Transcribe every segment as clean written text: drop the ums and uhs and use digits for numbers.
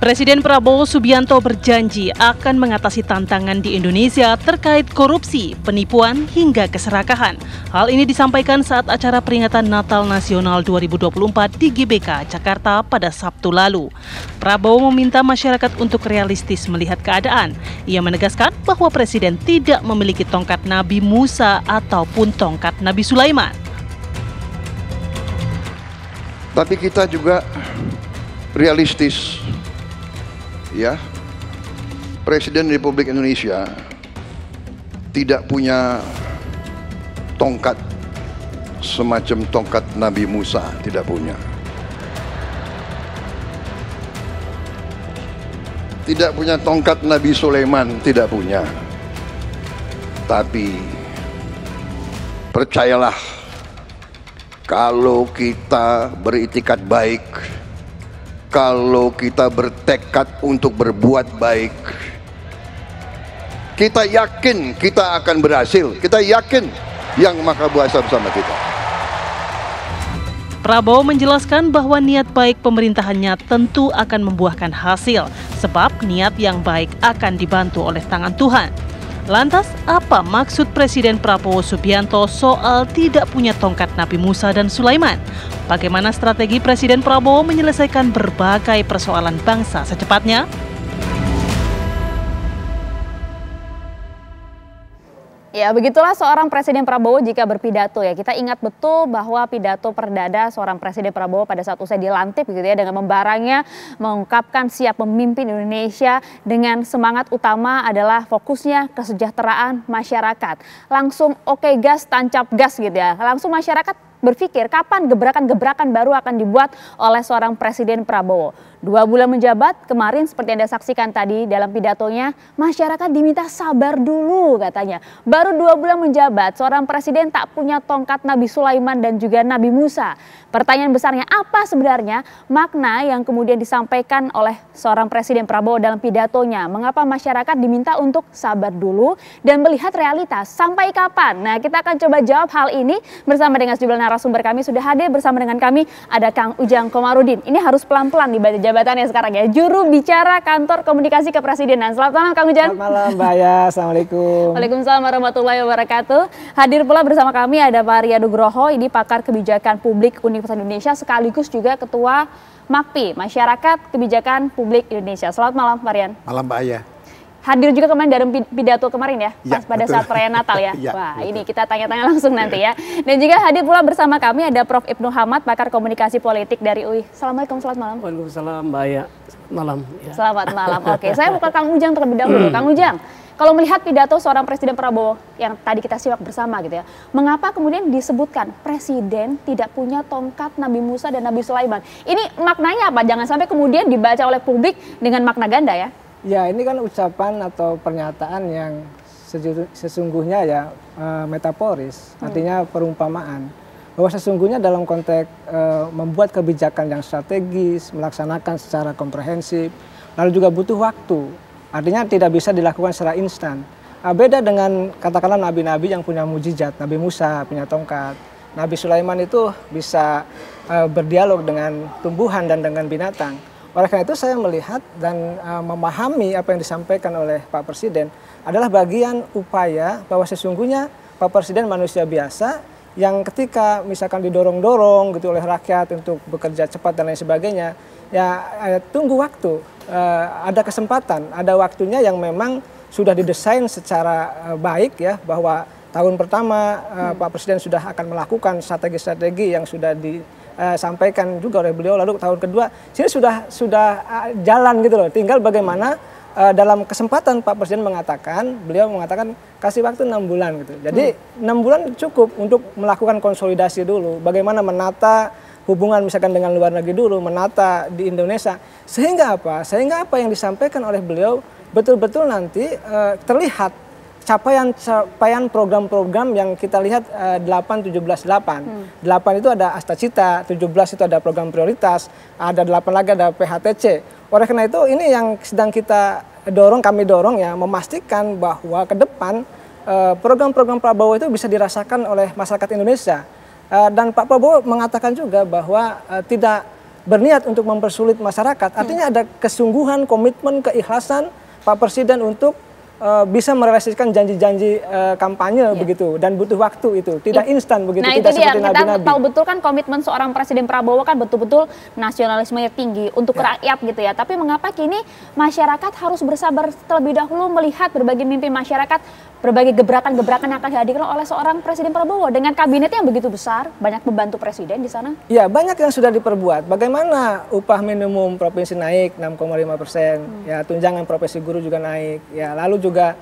Presiden Prabowo Subianto berjanji akan mengatasi tantangan di Indonesia terkait korupsi, penipuan, hingga keserakahan. Hal ini disampaikan saat acara peringatan Natal Nasional 2024 di GBK, Jakarta pada Sabtu lalu. Prabowo meminta masyarakat untuk realistis melihat keadaan. Ia menegaskan bahwa Presiden tidak memiliki tongkat Nabi Musa ataupun tongkat Nabi Sulaiman. Tapi kita juga realistis. Ya, Presiden Republik Indonesia tidak punya tongkat semacam tongkat Nabi Musa, tidak punya. Tidak punya tongkat Nabi Sulaiman, tidak punya. Tapi percayalah, kalau kita beritikat baik, kalau kita bertekad untuk berbuat baik, kita yakin kita akan berhasil. Kita yakin Yang Maha Kuasa bersama kita. Prabowo menjelaskan bahwa niat baik pemerintahannya tentu akan membuahkan hasil, sebab niat yang baik akan dibantu oleh tangan Tuhan. Lantas, apa maksud Presiden Prabowo Subianto soal tidak punya tongkat Nabi Musa dan Sulaiman? Bagaimana strategi Presiden Prabowo menyelesaikan berbagai persoalan bangsa secepatnya? Ya, begitulah seorang Presiden Prabowo jika berpidato ya. Kita ingat betul bahwa pidato perdana seorang Presiden Prabowo pada saat usai dilantik gitu ya, dengan membarangnya mengungkapkan siap memimpin Indonesia dengan semangat utama adalah fokusnya kesejahteraan masyarakat. Langsung oke gas, tancap gas gitu ya. Langsung masyarakat berpikir kapan gebrakan-gebrakan baru akan dibuat oleh seorang Presiden Prabowo. 2 bulan menjabat, kemarin seperti Anda saksikan tadi dalam pidatonya, masyarakat diminta sabar dulu katanya. Baru 2 bulan menjabat, seorang presiden tak punya tongkat Nabi Sulaiman dan juga Nabi Musa. Pertanyaan besarnya, apa sebenarnya makna yang kemudian disampaikan oleh seorang Presiden Prabowo dalam pidatonya? Mengapa masyarakat diminta untuk sabar dulu dan melihat realitas sampai kapan? Nah, kita akan coba jawab hal ini bersama dengan sejumlah narasumber kami. Sudah hadir bersama dengan kami ada Kang Ujang Komarudin. Ini harus pelan-pelan nih jabatannya sekarang ya. Juru bicara Kantor Komunikasi Kepresidenan. Selamat malam Kang Ujang. Selamat malam Mbak Aya. Assalamualaikum. Waalaikumsalam warahmatullahi wabarakatuh. Hadir pula bersama kami ada Pak Arya Nugroho. Ini pakar kebijakan publik Universitas Indonesia sekaligus juga Ketua MAKPI, Masyarakat Kebijakan Publik Indonesia. Selamat malam Pak Rian. Malam Mbak Aya. Hadir juga kemarin dalam pidato kemarin ya, ya pas pada betul. saat perayaan Natal ya. Ya, wah, betul. ini kita tanya-tanya langsung nanti ya. Dan juga hadir pula bersama kami ada Prof. Ibnu Hamad, pakar komunikasi politik dari UI. Assalamualaikum, selamat malam. Waalaikumsalam Mbak Aya. Malam. Ya. Selamat malam. Oke, saya mau ke Kang Ujang terlebih dahulu. Kang Ujang, kalau melihat pidato seorang Presiden Prabowo yang tadi kita simak bersama gitu ya, mengapa kemudian disebutkan Presiden tidak punya tongkat Nabi Musa dan Nabi Sulaiman? Ini maknanya apa? Jangan sampai kemudian dibaca oleh publik dengan makna ganda ya. Ya, ini kan ucapan atau pernyataan yang sesungguhnya ya metaforis, artinya perumpamaan. Bahwa sesungguhnya dalam konteks membuat kebijakan yang strategis, melaksanakan secara komprehensif, lalu juga butuh waktu. Artinya tidak bisa dilakukan secara instan. Beda dengan katakanlah nabi-nabi yang punya mujizat, Nabi Musa punya tongkat, Nabi Sulaiman itu bisa berdialog dengan tumbuhan dan dengan binatang. Oleh karena itu saya melihat dan memahami apa yang disampaikan oleh Pak Presiden adalah bagian upaya bahwa sesungguhnya Pak Presiden manusia biasa yang ketika misalkan didorong-dorong gitu oleh rakyat untuk bekerja cepat dan lain sebagainya, ya tunggu waktu, ada kesempatan, ada waktunya yang memang sudah didesain secara baik ya, bahwa tahun pertama Pak Presiden sudah akan melakukan strategi-strategi yang sudah disampaikan juga oleh beliau, lalu tahun kedua sini sudah jalan gitu loh, tinggal bagaimana dalam kesempatan Pak Presiden beliau mengatakan kasih waktu 6 bulan gitu. Jadi 6 bulan cukup untuk melakukan konsolidasi dulu, bagaimana menata hubungan misalkan dengan luar negeri dulu, menata di Indonesia, sehingga apa yang disampaikan oleh beliau betul-betul nanti terlihat capaian program-program yang kita lihat 8-17-8. 8 itu ada Astacita, 17 itu ada program prioritas, ada 8 lagi ada PHTC. Oleh karena itu ini yang sedang kami dorong ya, memastikan bahwa ke depan program-program Prabowo itu bisa dirasakan oleh masyarakat Indonesia. Dan Pak Prabowo mengatakan juga bahwa tidak berniat untuk mempersulit masyarakat. Artinya ada kesungguhan, komitmen, keikhlasan Pak Presiden untuk bisa merealisasikan janji-janji kampanye begitu, dan butuh waktu itu, tidak instan begitu. Nah tidak itu dia, seperti kita nabi-nabi. tahu betul kan komitmen seorang Presiden Prabowo kan betul-betul nasionalismenya tinggi untuk rakyat gitu ya. Tapi mengapa kini masyarakat harus bersabar terlebih dahulu melihat berbagai mimpi masyarakat, berbagai gebrakan-gebrakan yang akan dihadirkan oleh seorang Presiden Prabowo dengan kabinetnya yang begitu besar, banyak membantu Presiden di sana? Ya, banyak yang sudah diperbuat. Bagaimana upah minimum provinsi naik 6,5%, ya tunjangan profesi guru juga naik. Ya, lalu juga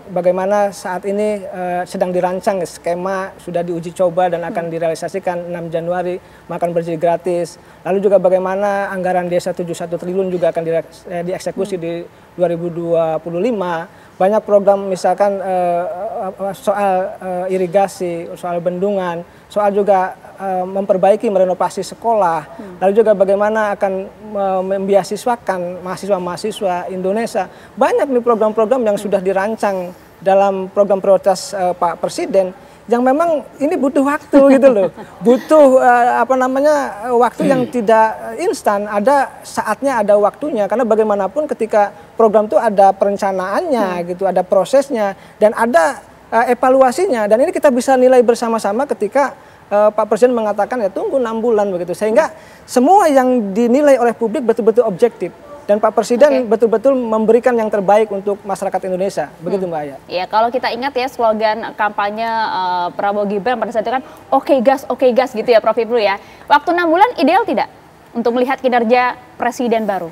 bagaimana saat ini sedang dirancang skema, sudah diuji coba dan akan direalisasikan 6 Januari makan bergizi gratis. Lalu juga bagaimana anggaran desa 71 triliun juga akan dieksekusi di 2025. Banyak program misalkan soal irigasi, soal bendungan, soal juga memperbaiki, merenovasi sekolah. Lalu juga bagaimana akan membiasiswakan mahasiswa-mahasiswa Indonesia. Banyak nih program-program yang sudah dirancang dalam program prioritas Pak Presiden, yang memang ini butuh waktu gitu loh. Butuh waktu yang tidak instan, ada saatnya, ada waktunya. Karena bagaimanapun ketika program itu ada perencanaannya gitu, ada prosesnya dan ada evaluasinya, dan ini kita bisa nilai bersama-sama ketika Pak Presiden mengatakan ya tunggu 6 bulan begitu, sehingga semua yang dinilai oleh publik betul-betul objektif. Dan Pak Presiden betul-betul memberikan yang terbaik untuk masyarakat Indonesia. Begitu Mbak Aya. Ya, kalau kita ingat ya slogan kampanye Prabowo Gibran pada saat itu kan oke gas gitu ya Prof Ibnu ya. Waktu 6 bulan ideal tidak untuk melihat kinerja Presiden baru?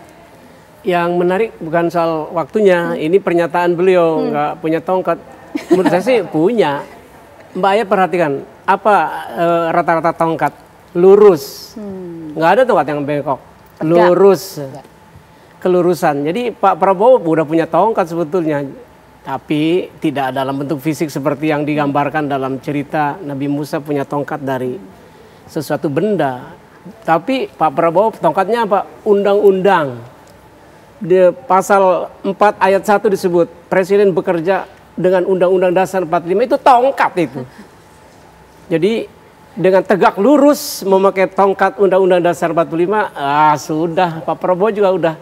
Yang menarik bukan soal waktunya, ini pernyataan beliau nggak punya tongkat. Menurut saya sih punya. Mbak Aya perhatikan, apa rata-rata tongkat? Lurus. Nggak ada tongkat yang bengkok. Lurus. Kelurusan. Jadi Pak Prabowo udah punya tongkat sebetulnya, tapi tidak dalam bentuk fisik seperti yang digambarkan dalam cerita Nabi Musa punya tongkat dari sesuatu benda. Tapi Pak Prabowo tongkatnya apa? Undang-undang. Di pasal 4 ayat 1 disebut Presiden bekerja dengan Undang-Undang Dasar 45, itu tongkat itu. Jadi dengan tegak lurus memakai tongkat Undang-Undang Dasar 45, sudah Pak Prabowo juga udah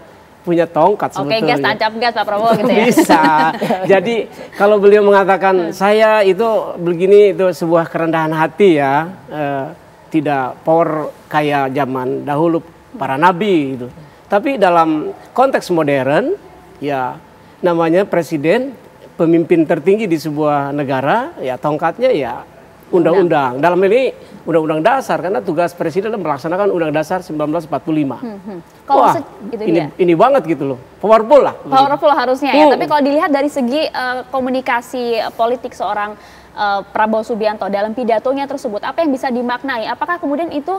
punya tongkat sebetulnya. Oke, gas tancap gas Pak Prabowo gitu ya. Bisa. Jadi kalau beliau mengatakan saya itu begini, itu sebuah kerendahan hati ya. Tidak power kayak zaman dahulu para nabi gitu. Tapi dalam konteks modern ya namanya presiden, pemimpin tertinggi di sebuah negara, ya tongkatnya ya undang-undang. Dalam ini undang-undang dasar, karena tugas presiden adalah melaksanakan undang dasar 1945. Wah, ini banget gitu loh, powerful lah. Powerful harusnya ya, tapi kalau dilihat dari segi komunikasi politik seorang Prabowo Subianto dalam pidatonya tersebut, apa yang bisa dimaknai? Apakah kemudian itu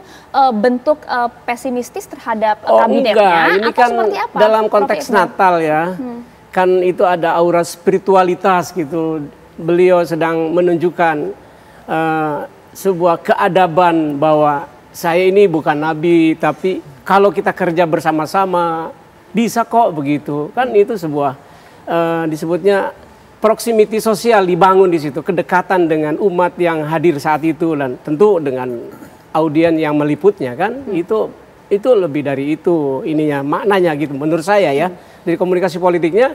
bentuk pesimistis terhadap kabinetnya? Ini atau kan seperti apa? Dalam konteks Natal ya, kan itu ada aura spiritualitas gitu. Beliau sedang menunjukkan sebuah keadaban bahwa saya ini bukan nabi, tapi kalau kita kerja bersama-sama bisa kok begitu. Kan itu sebuah disebutnya proximity sosial dibangun di situ, kedekatan dengan umat yang hadir saat itu dan tentu dengan audien yang meliputnya kan. Itu lebih dari itu ininya, maknanya gitu menurut saya ya. Dari komunikasi politiknya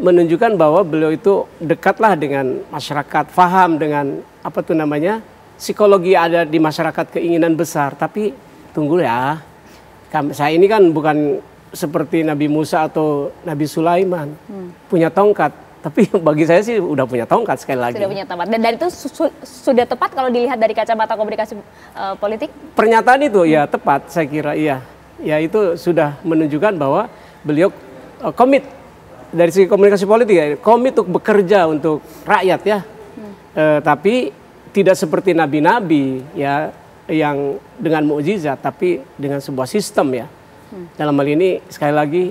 menunjukkan bahwa beliau itu dekatlah dengan masyarakat, paham dengan apa tuh namanya psikologi ada di masyarakat, keinginan besar. Tapi tunggu ya, saya ini kan bukan seperti Nabi Musa atau Nabi Sulaiman punya tongkat, tapi bagi saya sih udah punya tongkat sekali lagi. Sudah punya tongkat, dan itu sudah tepat kalau dilihat dari kacamata komunikasi politik. Pernyataan itu ya tepat, saya kira iya. Ya itu sudah menunjukkan bahwa beliau komit. Dari segi komunikasi politik ya, komit untuk bekerja untuk rakyat ya, tapi tidak seperti nabi-nabi ya yang dengan mukjizat, tapi dengan sebuah sistem ya. Dalam hal ini sekali lagi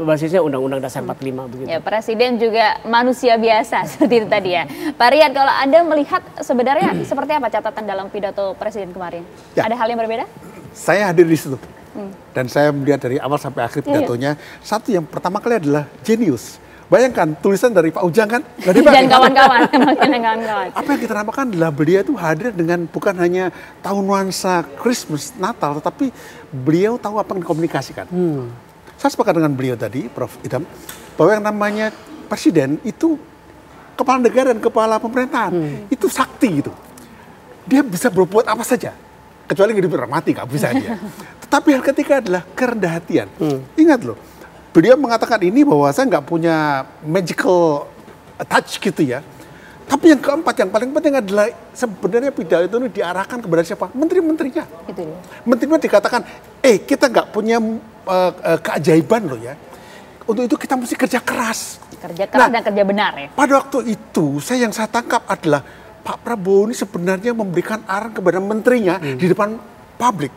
basisnya Undang-Undang Dasar 45 begitu. Ya, Presiden juga manusia biasa seperti itu tadi ya. Pak Riyad, kalau Anda melihat sebenarnya seperti apa catatan dalam pidato Presiden kemarin? Ya. Ada hal yang berbeda? Saya hadir di situ. Dan saya melihat dari awal sampai akhir pidatonya, satu yang pertama kali adalah jenius. Bayangkan tulisan dari Pak Ujang kan? Dan kawan-kawan. Apa yang kita namakan adalah beliau itu hadir dengan bukan hanya tahu nuansa Christmas, Natal, tetapi beliau tahu apa yang dikomunikasikan. Saya sepakat dengan beliau tadi, Prof. Idham, bahwa yang namanya presiden itu kepala negara dan kepala pemerintahan. Itu sakti gitu. Dia bisa berbuat apa saja. Kecuali nggak mati, nggak bisa dia. Tetapi yang ketiga adalah kerendahan hatian. Ingat loh, beliau mengatakan ini bahwa saya nggak punya magical touch gitu ya. Tapi yang keempat, yang paling penting adalah sebenarnya pidato itu diarahkan kepada siapa? Menteri-menterinya. Itu dia. Menteri-menteri dikatakan, kita nggak punya keajaiban loh ya. Untuk itu kita mesti kerja keras. Kerja keras dan kerja benar ya. Pada waktu itu, yang saya tangkap adalah Pak Prabowo ini sebenarnya memberikan arahan kepada menterinya di depan publik.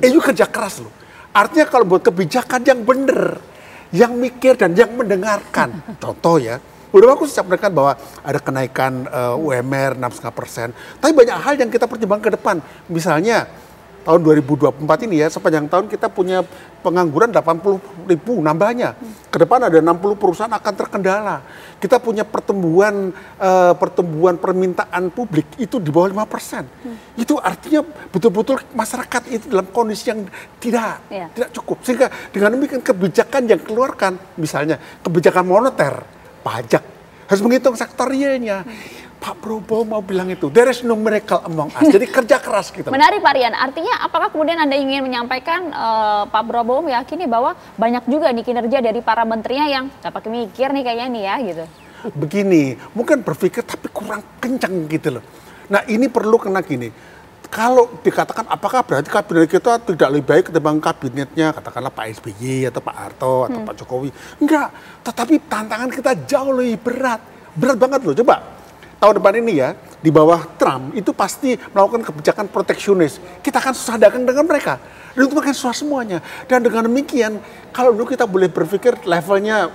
Itu kerja keras loh. Artinya kalau buat kebijakan yang benar, yang mikir dan yang mendengarkan. Contoh ya, udah aku sampaikan bahwa ada kenaikan UMR 6,5%. Tapi banyak hal yang kita pertimbangkan ke depan. Misalnya tahun 2024 ini ya, sepanjang tahun kita punya pengangguran 80.000 nambahnya. Ke depan ada 60 perusahaan akan terkendala. Kita punya pertumbuhan permintaan publik itu di bawah 5%. Itu artinya betul-betul masyarakat itu dalam kondisi yang tidak cukup. Sehingga dengan demikian kebijakan yang keluarkan, misalnya kebijakan moneter, pajak, harus menghitung sektor realnya. Pak Prabowo mau bilang itu, there is no miracle among us. Jadi kerja keras gitu. Menarik Pak Rian, artinya apakah kemudian Anda ingin menyampaikan Pak Prabowo meyakini bahwa banyak juga nih kinerja dari para menterinya yang gak pakai mikir nih kayaknya nih ya gitu. Begini, mungkin berpikir tapi kurang kencang gitu loh. Nah ini perlu kena gini, kalau dikatakan apakah berarti kabinet kita tidak lebih baik ketimbang kabinetnya katakanlah Pak SBY atau Pak Harto atau Pak Jokowi. Enggak, tetapi tantangan kita jauh lebih berat. Berat banget loh, coba. Tahun depan ini ya, di bawah Trump itu pasti melakukan kebijakan proteksionis. Kita akan susah dagang dengan mereka. Dan itu makin susah semuanya. Dan dengan demikian, kalau dulu kita boleh berpikir levelnya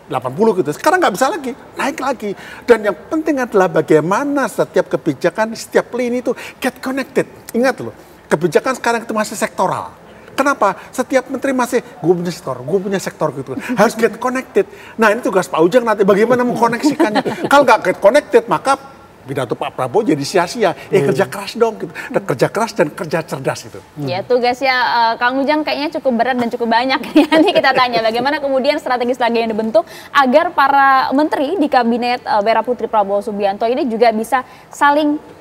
80 gitu, sekarang nggak bisa lagi, naik lagi. Dan yang penting adalah bagaimana setiap kebijakan, setiap lini itu get connected. Ingat loh, kebijakan sekarang itu masih sektoral. Kenapa? Setiap menteri masih, gue punya sektor gitu. Harus get connected. Nah ini tugas Pak Ujang nanti bagaimana mengkoneksikannya. Kalau nggak get connected, maka pidato Pak Prabowo jadi sia-sia. Kerja keras dong gitu. Kerja keras dan kerja cerdas itu. Ya tugasnya Kang Ujang kayaknya cukup berat dan cukup banyak. Nanti kita tanya bagaimana kemudian strategi yang dibentuk agar para menteri di kabinet Merah Putri Prabowo Subianto ini juga bisa saling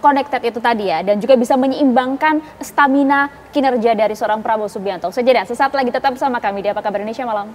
connected itu tadi ya, dan juga bisa menyeimbangkan stamina kinerja dari seorang Prabowo Subianto. Sesaat lagi tetap bersama kami di Apa Kabar Indonesia Malam.